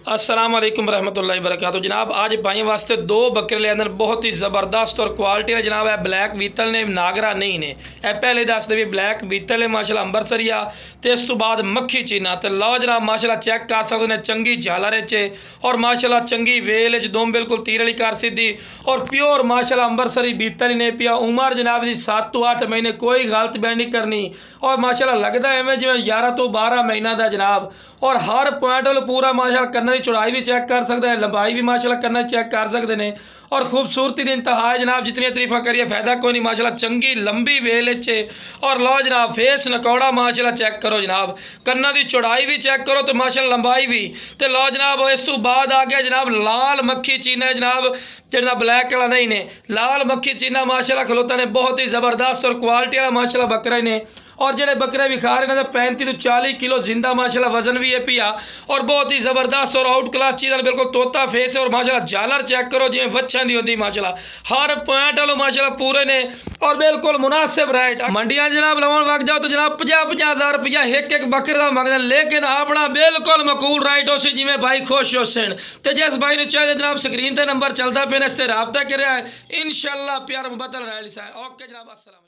अस्सलाम वालेकुम रहमतुल्लाहि वबरकातुहू। जनाब आज भाइयों वास्ते दो बकरे ले अंदर बहुत ही ज़बरदस्त और क्वालिटी है जनाब। है ब्लैक बीतल ने नागरा नहीं ने ए पहले दस दे भी ब्लैक बीतल है माशाल्लाह अंबरसरिया ते इस तो बाद मक्खी चीना ते लो जनाब माशाल्लाह चेक कर सकते ने चंगी झालर च और माशाल्लाह चंगी वेल च दोम बिल्कुल तीर वाली कर सीधी और प्योर माशाल्लाह अंबरसरी बीतल ने पिया। उम्र जनाब दी 7 तो 8 महीने, कोई गलत बैन नहीं करनी और माशाल्लाह लगता है जिवें 11 तो 12 महीना का जनाब। और हर पॉइंट वाल पूरा माशाल्लाह कन्ना की चौड़ाई भी चेक कर सकते हैं, लंबाई भी माशाल्लाह करना चेक कर सकते हैं और खूबसूरती दी इंतहा है जनाब। जितनी तरीफा करिए फायदा कोई नहीं। माशाल्लाह चंगी लंबी वेल चे और लो जनाब फेस नकौड़ा माशाल्लाह चेक करो जनाब, कन्ना की चौड़ाई भी चेक करो तो माशाल्लाह लंबाई भी। तो लो जनाब इस तो बाद आ गया जनाब लाल मक्खी चीना है जनाब, जो ब्लैक वाला नहीं ने लाल मक्खी चीना माशाल्लाह खलोता ने बहुत ही ज़बरदस्त और क्वालिटी वाला माशाल्लाह बकरा ने। और जेडे बकरे भी खा रहे हैं 35 तो 40 किलो जिंदा माशाल्लाह वजन भी है पिया और बहुत ही ज़बरदस्त और आउट क्लास चीज़ बिल्कुल तोता फेस है और माशाल्लाह झालर चेक करो जिवें बच्चों की होती माशाल्लाह हर पॉइंट वालों माशाल्लाह पूरे ने और बिल्कुल मुनासिब रेट। मंडियां जनाब लवन वग जाओ तो जनाब 50-50 हज़ार रुपया एक बाकर का मंगते, लेकिन अपना बिल्कुल मकूल राइट हो सी जिमें भाई खुश हो सन। तो जिस भाई ने चाहिए जनाब स्क्रीन पर नंबर चलता पे इस रबता कर इंशाअल्लाह प्यार मुबतल रहा। ओके जनाब, अस्सलाम।